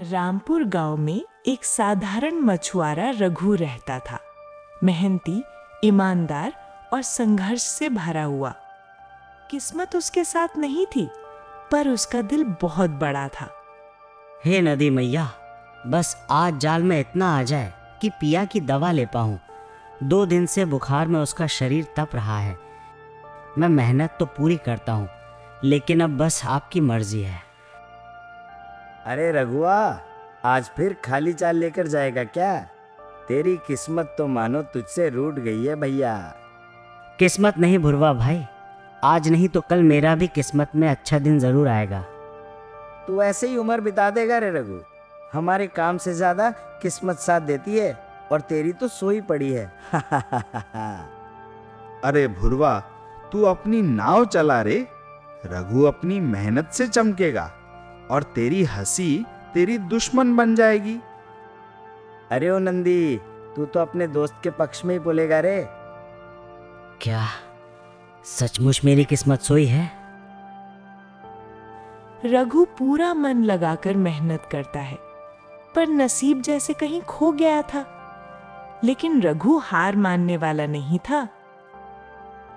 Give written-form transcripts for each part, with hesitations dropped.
रामपुर गांव में एक साधारण मछुआरा रघु रहता था। मेहनती, ईमानदार और संघर्ष से भरा हुआ। किस्मत उसके साथ नहीं थी, पर उसका दिल बहुत बड़ा था। हे नदी मैया, बस आज जाल में इतना आ जाए कि पिया की दवा ले पाऊं। 2 दिन से बुखार में उसका शरीर तप रहा है। मैं मेहनत तो पूरी करता हूँ, लेकिन अब बस आपकी मर्जी है। अरे रघुआ, आज फिर खाली चाल लेकर जाएगा क्या? तेरी किस्मत तो मानो तुझसे रूठ गई है भैया। किस्मत नहीं भुरवा भाई, आज नहीं तो कल मेरा भी किस्मत में अच्छा दिन जरूर आएगा। तू ऐसे ही उम्र बिता देगा रे रघु। हमारे काम से ज्यादा किस्मत साथ देती है और तेरी तो सोई पड़ी है। अरे भुरवा, तू अपनी नाव चला रे। रघु अपनी मेहनत से चमकेगा और तेरी हंसी तेरी दुश्मन बन जाएगी। अरे ओ नंदी, तू तो अपने दोस्त के पक्ष में ही बोलेगा रे। क्या सचमुच मेरी किस्मत सोई है? रघु पूरा मन लगाकर मेहनत करता है, पर नसीब जैसे कहीं खो गया था। लेकिन रघु हार मानने वाला नहीं था।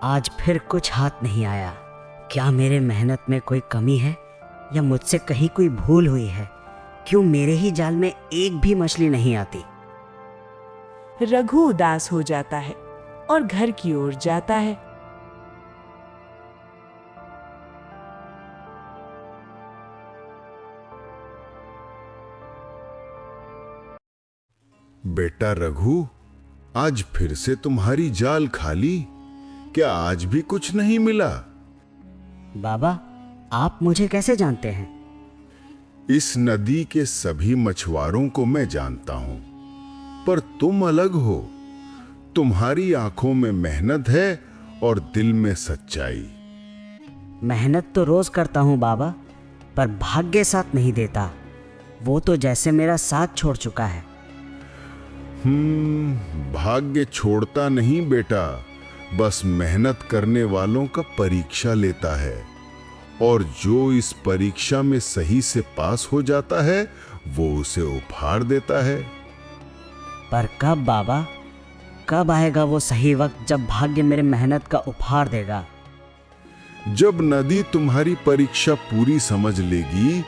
आज फिर कुछ हाथ नहीं आया। क्या मेरे मेहनत में कोई कमी है या मुझसे कहीं कोई भूल हुई है? क्यों मेरे ही जाल में एक भी मछली नहीं आती? रघु उदास हो जाता है और घर की ओर जाता है। बेटा रघु, आज फिर से तुम्हारी जाल खाली? क्या आज भी कुछ नहीं मिला? बाबा, आप मुझे कैसे जानते हैं? इस नदी के सभी मछुआरों को मैं जानता हूं, पर तुम अलग हो। तुम्हारी आंखों में मेहनत है और दिल में सच्चाई। मेहनत तो रोज करता हूँ बाबा, पर भाग्य साथ नहीं देता। वो तो जैसे मेरा साथ छोड़ चुका है। भाग्य छोड़ता नहीं बेटा, बस मेहनत करने वालों का परीक्षा लेता है, और जो इस परीक्षा में सही से पास हो जाता है वो उसे उपहार देता है। पर कब बाबा? कब आएगा वो सही वक्त जब भाग्य मेरे मेहनत का उपहार देगा? जब नदी तुम्हारी परीक्षा पूरी समझ लेगी।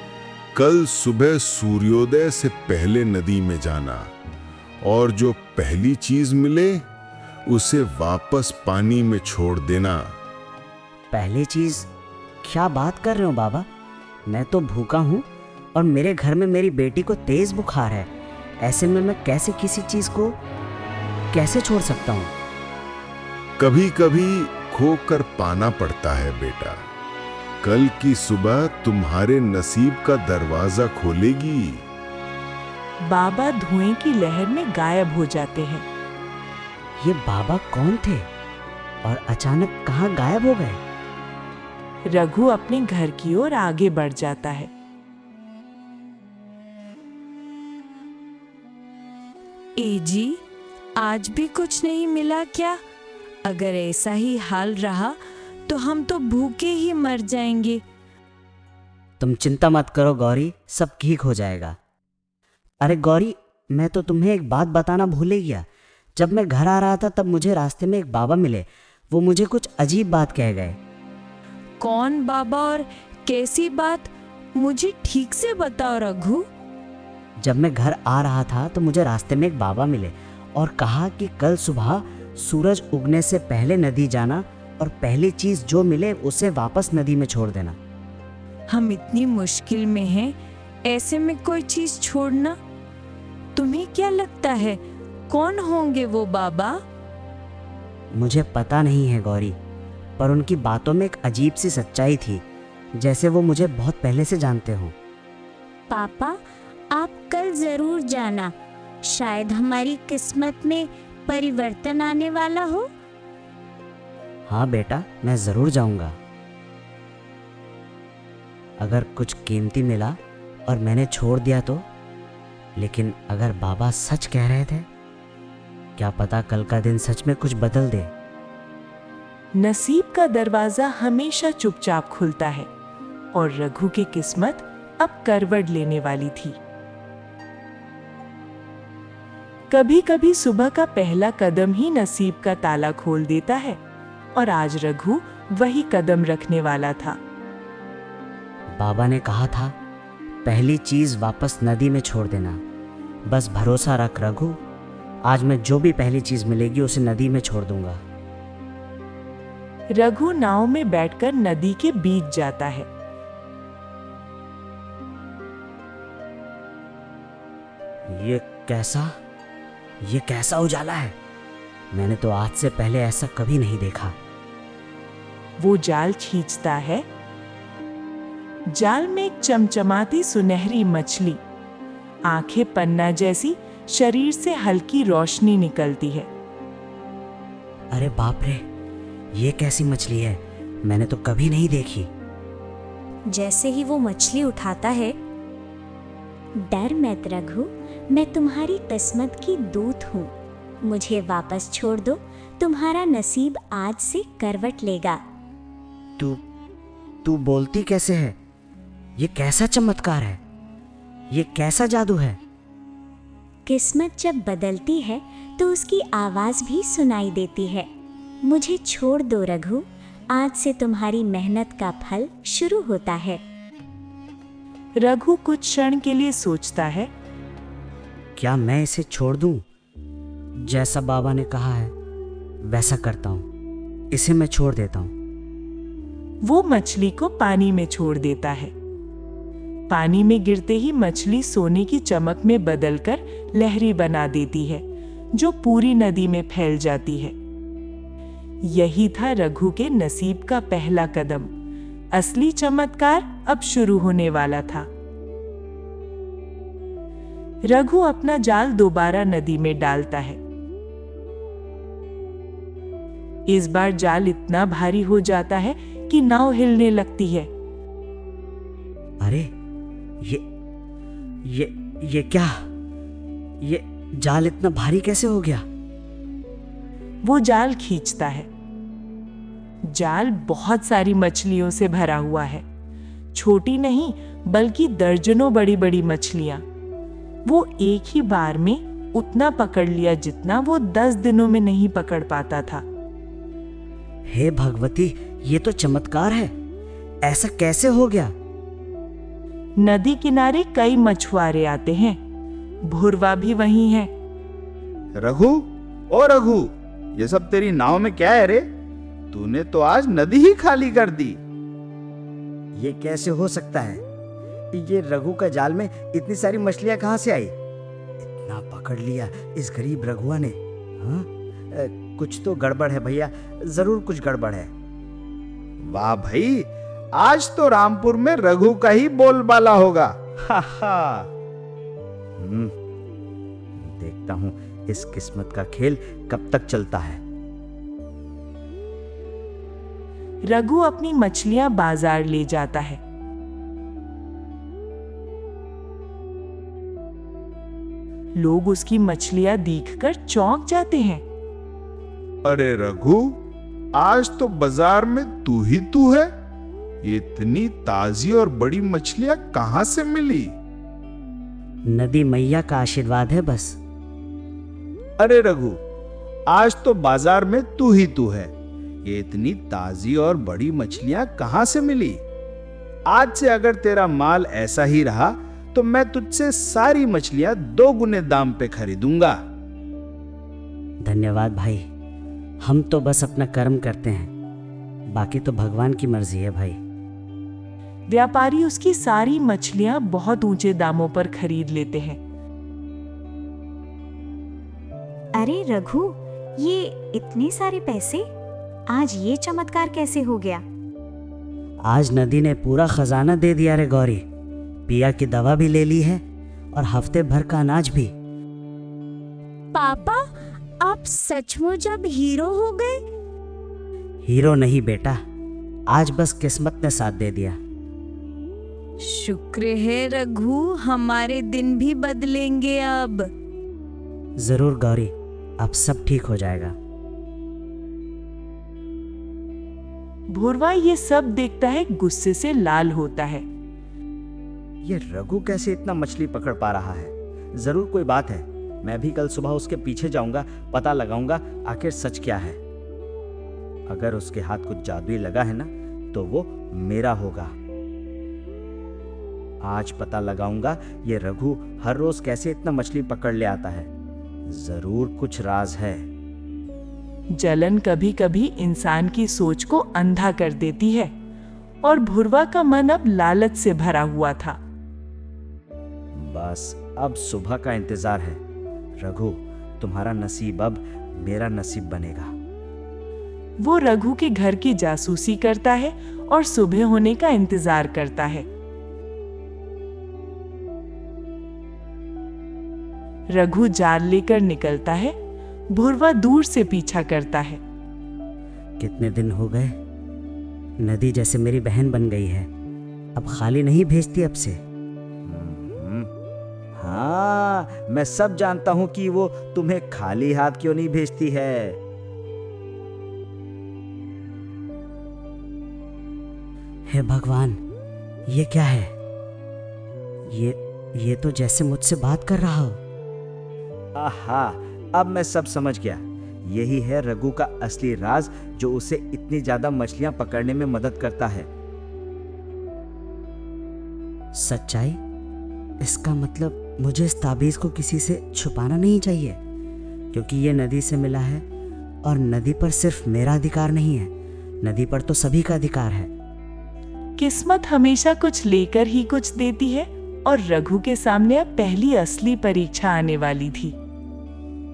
कल सुबह सूर्योदय से पहले नदी में जाना, और जो पहली चीज मिले उसे वापस पानी में छोड़ देना। पहली चीज? क्या बात कर रहे हो बाबा? मैं तो भूखा हूँ और मेरे घर में मेरी बेटी को तेज बुखार है। ऐसे में मैं कैसे किसी चीज को कैसे छोड़ सकता हूँ? कभी कभी खोकर पाना पड़ता है बेटा। कल की सुबह तुम्हारे नसीब का दरवाजा खोलेगी। बाबा धुएं की लहर में गायब हो जाते हैं। ये बाबा कौन थे और अचानक कहाँ गायब हो गए? रघु अपने घर की ओर आगे बढ़ जाता है। ए जी, आज भी कुछ नहीं मिला क्या? अगर ऐसा ही हाल रहा तो हम तो भूखे ही मर जाएंगे। तुम चिंता मत करो गौरी, सब ठीक हो जाएगा। अरे गौरी, मैं तो तुम्हें एक बात बताना भूल ही गया। जब मैं घर आ रहा था तब मुझे रास्ते में एक बाबा मिले। वो मुझे कुछ अजीब बात कह गए। कौन बाबा और कैसी बात? मुझे ठीक से बताओ रघु। जब मैं घर आ रहा था तो मुझे रास्ते में एक बाबा मिले और कहा कि कल सुबह सूरज उगने से पहले नदी जाना और पहली चीज जो मिले उसे वापस नदी में छोड़ देना। हम इतनी मुश्किल में हैं, ऐसे में कोई चीज छोड़ना? तुम्हें क्या लगता है कौन होंगे वो बाबा? मुझे पता नहीं है गौरी, पर उनकी बातों में एक अजीब सी सच्चाई थी, जैसे वो मुझे बहुत पहले से जानते हो। पापा, आप कल जरूर जाना। शायद हमारी किस्मत में परिवर्तन आने वाला हो। हाँ बेटा, मैं जरूर जाऊंगा। अगर कुछ कीमती मिला और मैंने छोड़ दिया तो? लेकिन अगर बाबा सच कह रहे थे, क्या पता कल का दिन सच में कुछ बदल दे। नसीब का दरवाजा हमेशा चुपचाप खुलता है, और रघु की किस्मत अब करवट लेने वाली थी। कभी कभी सुबह का पहला कदम ही नसीब का ताला खोल देता है, और आज रघु वही कदम रखने वाला था। बाबा ने कहा था पहली चीज वापस नदी में छोड़ देना। बस भरोसा रख रघु, आज मैं जो भी पहली चीज मिलेगी उसे नदी में छोड़ दूंगा। रघु नाव में बैठकर नदी के बीच जाता है। ये कैसा उजाला है? मैंने तो आज से पहले ऐसा कभी नहीं देखा। वो जाल खींचता है। जाल में एक चमचमाती सुनहरी मछली, आंखें पन्ना जैसी, शरीर से हल्की रोशनी निकलती है। अरे बाप रे, ये कैसी मछली है? मैंने तो कभी नहीं देखी। जैसे ही वो मछली उठाता है, डर मत रघु, मैं तुम्हारी किस्मत की दूत हूँ। मुझे वापस छोड़ दो, तुम्हारा नसीब आज से करवट लेगा। तू बोलती कैसे है? ये कैसा चमत्कार है? ये कैसा जादू है? किस्मत जब बदलती है तो उसकी आवाज भी सुनाई देती है। मुझे छोड़ दो रघु, आज से तुम्हारी मेहनत का फल शुरू होता है। रघु कुछ क्षण के लिए सोचता है। क्या मैं इसे छोड़ दूं? जैसा बाबा ने कहा है वैसा करता हूं। इसे मैं छोड़ देता हूं। वो मछली को पानी में छोड़ देता है। पानी में गिरते ही मछली सोने की चमक में बदलकर लहरी बना देती है, जो पूरी नदी में फैल जाती है। यही था रघु के नसीब का पहला कदम। असली चमत्कार अब शुरू होने वाला था। रघु अपना जाल दोबारा नदी में डालता है। इस बार जाल इतना भारी हो जाता है कि नाव हिलने लगती है। अरे ये क्या? ये जाल इतना भारी कैसे हो गया? वो जाल खींचता है। जाल बहुत सारी मछलियों से भरा हुआ है। छोटी नहीं बल्कि दर्जनों बड़ी बड़ी मछलियां। वो एक ही बार में उतना पकड़ लिया जितना वो 10 दिनों में नहीं पकड़ पाता था। हे भगवती, ये तो चमत्कार है। ऐसा कैसे हो गया? नदी किनारे कई मछुआरे आते हैं। भुरवा भी वहीं है। रघु, ओ रघु, ये सब तेरी नाव में क्या है रे? तूने तो आज नदी ही खाली कर दी। ये कैसे हो सकता है? ये रघु का जाल में इतनी सारी मछलियां कहाँ से आई? इतना पकड़ लिया इस गरीब रघुआ ने। हाँ? कुछ तो गड़बड़ है भैया, जरूर कुछ गड़बड़ है। वाह भाई, आज तो रामपुर में रघु का ही बोलबाला होगा। हा हा। देखता हूं इस किस्मत का खेल कब तक चलता है। रघु अपनी मछलियां बाजार ले जाता है। लोग उसकी मछलियां देखकर चौंक जाते हैं। अरे रघु, आज तो बाजार में तू ही तू है। इतनी ताजी और बड़ी मछलियां कहां से मिली? नदी मैया का आशीर्वाद है बस। अरे रघु, आज तो बाजार में तू ही तू है। ये इतनी ताजी और बड़ी मछलियां कहां से मिली? आज से अगर तेरा माल ऐसा ही रहा तो मैं तुझसे सारी मछलियां 2 गुने दाम पे खरीदूंगा। धन्यवाद भाई। हम तो बस अपना कर्म करते हैं, बाकी तो भगवान की मर्जी है भाई। व्यापारी उसकी सारी मछलियां बहुत ऊंचे दामों पर खरीद लेते हैं। अरे रघु, ये इतने सारे पैसे? आज ये चमत्कार कैसे हो गया? आज नदी ने पूरा खजाना दे दिया रे गौरी। पिया की दवा भी ले ली है और हफ्ते भर का अनाज भी। पापा, आप सचमुच अब हीरो हो गए? हीरो नहीं बेटा, आज बस किस्मत ने साथ दे दिया। शुक्र है रघु, हमारे दिन भी बदलेंगे अब। जरूर गौरी, अब सब ठीक हो जाएगा। भुरवा ये सब देखता है, गुस्से से लाल होता है। ये रघु कैसे इतना मछली पकड़ पा रहा है? जरूर कोई बात है। मैं भी कल सुबह उसके पीछे जाऊंगा, पता लगाऊंगा आखिर सच क्या है। अगर उसके हाथ कुछ जादुई लगा है ना, तो वो मेरा होगा। आज पता लगाऊंगा ये रघु हर रोज कैसे इतना मछली पकड़ ले आता है। जरूर कुछ राज है। जलन कभी कभी इंसान की सोच को अंधा कर देती है और भुरवा का मन अब लालच से भरा हुआ था। बस अब सुबह का इंतजार है। रघु, तुम्हारा नसीब अब मेरा नसीब बनेगा। वो रघु के घर की जासूसी करता है और सुबह होने का इंतजार करता है। रघु जाल लेकर निकलता है। भुरवा दूर से पीछा करता है। कितने दिन हो गए, नदी जैसे मेरी बहन बन गई है। अब खाली नहीं भेजती अब से। हाँ, मैं सब जानता हूं कि वो तुम्हें खाली हाथ क्यों नहीं भेजती है। हे भगवान, ये क्या है? ये तो जैसे मुझसे बात कर रहा हो। आहा, अब मैं सब समझ गया। यही है रघु का असली राज, जो उसे इतनी ज्यादा मछलियां पकड़ने में मदद करता है। सच्चाई? इसका मतलब मुझे इस ताबीज को किसी से छुपाना नहीं चाहिए, क्योंकि ये नदी से मिला है और नदी पर सिर्फ मेरा अधिकार नहीं है, नदी पर तो सभी का अधिकार है। किस्मत हमेशा कुछ लेकर ही कुछ देती है और रघु के सामने अब पहली असली परीक्षा आने वाली थी।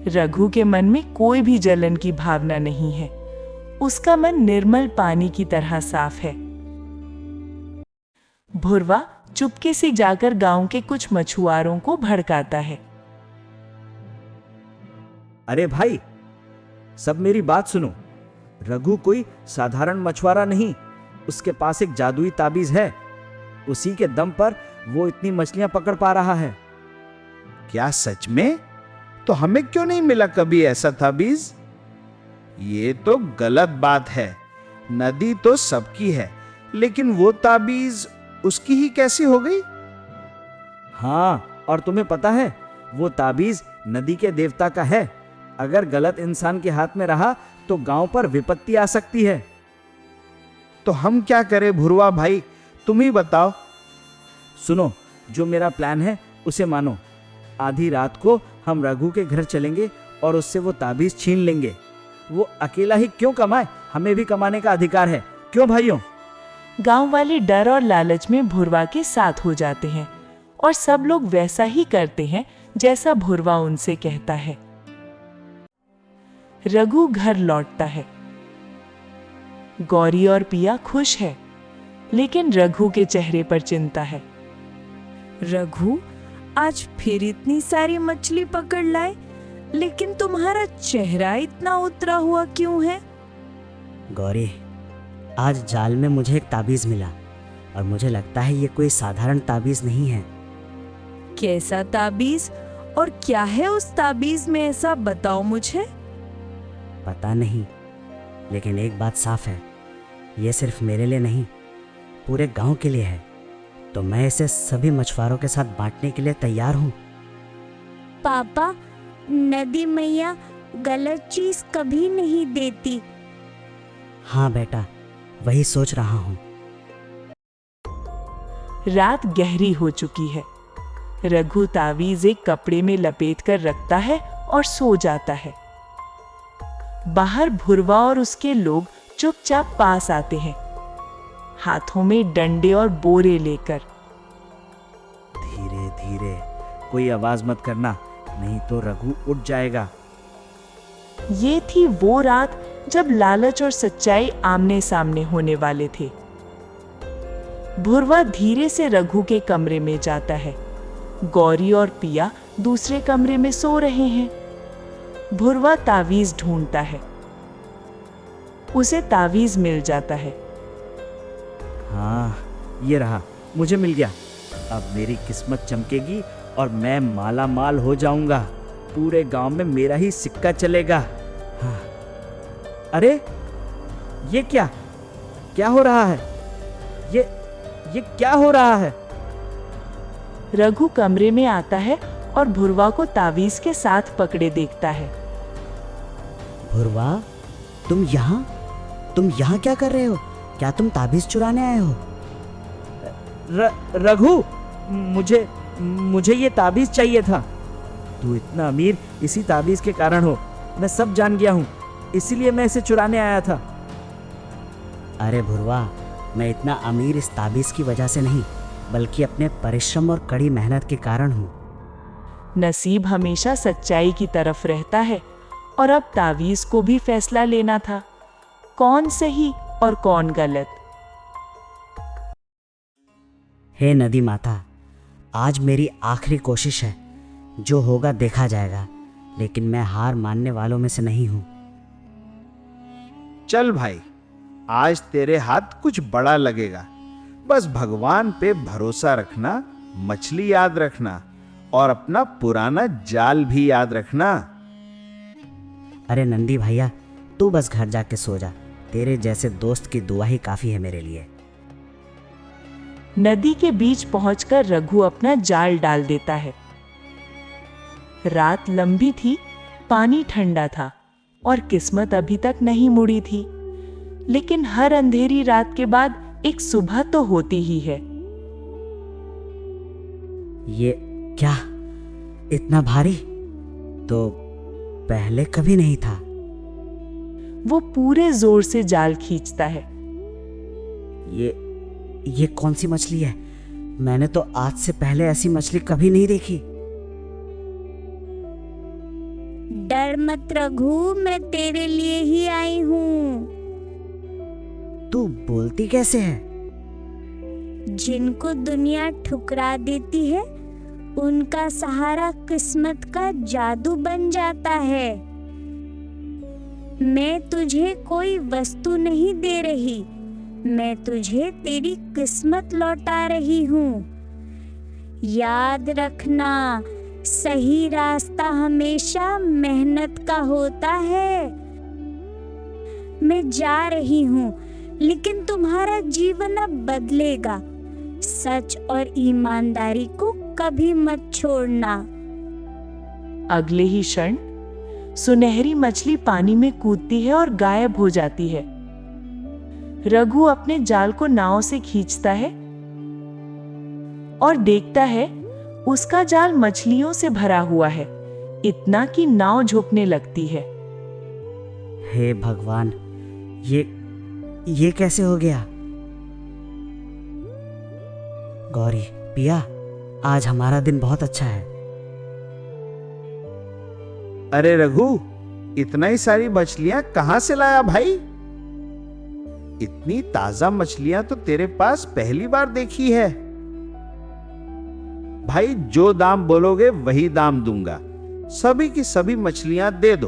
रघु के मन में कोई भी जलन की भावना नहीं है। उसका मन निर्मल पानी की तरह साफ है। भुरवा चुपके से जाकर गांव के कुछ मछुआरों को भड़काता है। अरे भाई, सब मेरी बात सुनो। रघु कोई साधारण मछुआरा नहीं, उसके पास एक जादुई ताबीज है। उसी के दम पर वो इतनी मछलियां पकड़ पा रहा है। क्या सच में? तो हमें क्यों नहीं मिला कभी ऐसा ताबीज? ये तो गलत बात है। नदी तो सबकी है, लेकिन वो ताबीज उसकी ही कैसी हो गई? हाँ, और तुम्हें पता है, वो ताबीज नदी के देवता का है। अगर गलत इंसान के हाथ में रहा तो गांव पर विपत्ति आ सकती है। तो हम क्या करें भुरवा भाई, तुम ही बताओ। सुनो, जो मेरा प्लान है उसे मानो। आधी रात को हम रघु के घर चलेंगे और उससे वो ताबीज छीन लेंगे। वो अकेला ही क्यों कमाए, हमें भी कमाने का अधिकार है। क्यों भाइयों? गांव वाले डर और लालच में भुरवा के साथ हो जाते हैं और सब लोग वैसा ही करते हैं जैसा भुरवा उनसे कहता है। रघु घर लौटता है। गौरी और पिया खुश है, लेकिन रघु के चेहरे पर चिंता है। रघु, आज फिर इतनी सारी मछली पकड़ लाए, लेकिन तुम्हारा चेहरा इतना उतरा हुआ क्यों है? गौरी, आज जाल में मुझे एक ताबीज मिला और मुझे लगता है ये कोई साधारण ताबीज नहीं है। कैसा ताबीज और क्या है उस ताबीज में ऐसा, बताओ मुझे। पता नहीं, लेकिन एक बात साफ है, ये सिर्फ मेरे लिए नहीं, पूरे गांव के लिए है। तो मैं इसे सभी मछुआरों के साथ बांटने के लिए तैयार हूँ। पापा, नदी मैया गलत चीज कभी नहीं देती। हाँ बेटा, वही सोच रहा हूँ। रात गहरी हो चुकी है। रघु तावीज एक कपड़े में लपेट कर रखता है और सो जाता है। बाहर भुरवा और उसके लोग चुपचाप पास आते हैं, हाथों में डंडे और बोरे लेकर। धीरे धीरे, कोई आवाज मत करना, नहीं तो रघु उठ जाएगा। ये थी वो रात जब लालच और सच्चाई आमने सामने होने वाले थे। भुरवा धीरे से रघु के कमरे में जाता है। गौरी और पिया दूसरे कमरे में सो रहे हैं। भुरवा तावीज ढूंढता है। उसे तावीज मिल जाता है। हाँ, ये रहा, मुझे मिल गया। अब मेरी किस्मत चमकेगी और मैं माला माल हो जाऊंगा। पूरे गांव में मेरा ही सिक्का चलेगा। हाँ। अरे, ये क्या क्या हो रहा है? ये क्या हो रहा है? रघु कमरे में आता है और भुरवा को तावीज के साथ पकड़े देखता है। भुरवा, तुम यहाँ क्या कर रहे हो? क्या तुम ताबीज चुराने आए हो? रघु, मुझे ये ताबीज चाहिए था। तू इतना अमीर इसी ताबीज के कारण हो। मैं सब जान गया हूँ, इसीलिए मैं इसे चुराने आया था। अरे भुरवा, मैं इतना अमीर इस ताबीज की वजह से नहीं, बल्कि अपने परिश्रम और कड़ी मेहनत के कारण हूँ। नसीब हमेशा सच्चाई की तरफ रहता है और अब तावीज को भी फैसला लेना था, कौन सही और कौन गलत। हे नदी माता, आज मेरी आखिरी कोशिश है। जो होगा देखा जाएगा, लेकिन मैं हार मानने वालों में से नहीं हूं। चल भाई, आज तेरे हाथ कुछ बड़ा लगेगा। बस भगवान पे भरोसा रखना, मछली याद रखना और अपना पुराना जाल भी याद रखना। अरे नंदी भैया, तू बस घर जाके सो जा। तेरे जैसे दोस्त की दुआ ही काफी है मेरे लिए। नदी के बीच पहुंचकर रघु अपना जाल डाल देता है। रात लंबी थी, पानी ठंडा था और किस्मत अभी तक नहीं मुड़ी थी। लेकिन हर अंधेरी रात के बाद एक सुबह तो होती ही है। ये क्या, इतना भारी तो पहले कभी नहीं था। वो पूरे जोर से जाल खींचता है। ये कौन सी मछली है? मैंने तो आज से पहले ऐसी मछली कभी नहीं देखी। डर मत रघु, मैं तेरे लिए ही आई हूँ। तू बोलती कैसे है? जिनको दुनिया ठुकरा देती है, उनका सहारा किस्मत का जादू बन जाता है। मैं तुझे कोई वस्तु नहीं दे रही, मैं तुझे तेरी किस्मत लौटा रही हूँ। याद रखना, सही रास्ता हमेशा मेहनत का होता है। मैं जा रही हूँ, लेकिन तुम्हारा जीवन अब बदलेगा। सच और ईमानदारी को कभी मत छोड़ना। अगले ही क्षण सुनहरी मछली पानी में कूदती है और गायब हो जाती है। रघु अपने जाल को नाव से खींचता है और देखता है उसका जाल मछलियों से भरा हुआ है, इतना कि नाव झुकने लगती है। हे भगवान, ये कैसे हो गया? गौरी, पिया, आज हमारा दिन बहुत अच्छा है। अरे रघु, इतना ही सारी मछलियां कहां से लाया भाई? इतनी ताजा मछलियां तो तेरे पास पहली बार देखी है। भाई, जो दाम बोलोगे वही दाम दूंगा। सभी की सभी मछलियां दे दो।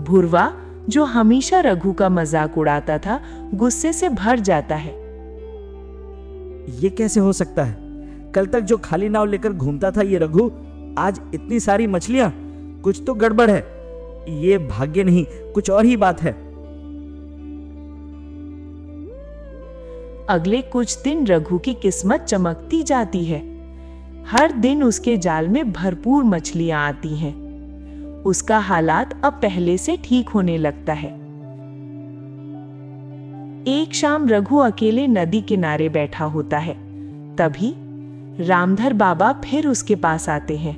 भुरवा, जो हमेशा रघु का मजाक उड़ाता था, गुस्से से भर जाता है। ये कैसे हो सकता है? कल तक जो खाली नाव लेकर घूमता था ये रघु, आज इतनी सारी मछलियां। कुछ तो गड़बड़ है। ये भाग्य नहीं, कुछ और ही बात है। अगले कुछ दिन रघु की किस्मत चमकती जाती है। हर दिन उसके जाल में भरपूर मछलियां आती हैं। उसका हालात अब पहले से ठीक होने लगता है। एक शाम रघु अकेले नदी किनारे बैठा होता है। तभी रामधर बाबा फिर उसके पास आते हैं।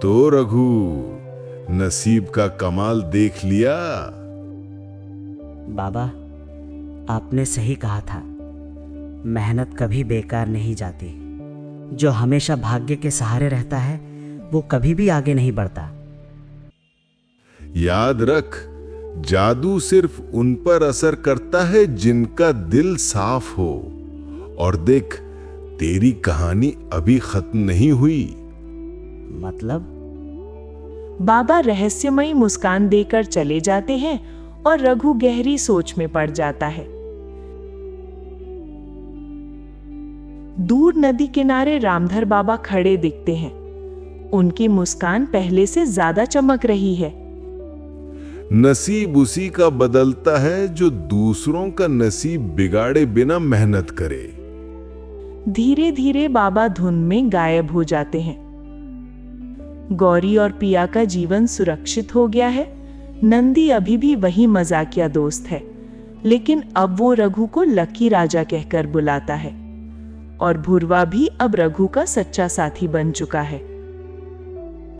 तो रघु, नसीब का कमाल देख लिया? बाबा, आपने सही कहा था। मेहनत कभी बेकार नहीं जाती। जो हमेशा भाग्य के सहारे रहता है, वो कभी भी आगे नहीं बढ़ता। याद रख, जादू सिर्फ उन पर असर करता है जिनका दिल साफ हो। और देख, तेरी कहानी अभी खत्म नहीं हुई। मतलब? बाबा रहस्यमयी मुस्कान देकर चले जाते हैं और रघु गहरी सोच में पड़ जाता है। दूर नदी किनारे रामधर बाबा खड़े दिखते हैं। उनकी मुस्कान पहले से ज्यादा चमक रही है। नसीब उसी का बदलता है जो दूसरों का नसीब बिगाड़े बिना मेहनत करे। धीरे धीरे बाबा धुन में गायब हो जाते हैं। गौरी और पिया का जीवन सुरक्षित हो गया है। नंदी अभी भी वही मजाकिया दोस्त है, लेकिन अब वो रघु को लकी राजा कहकर बुलाता है और भूरवा भी अब रघु का सच्चा साथी बन चुका है।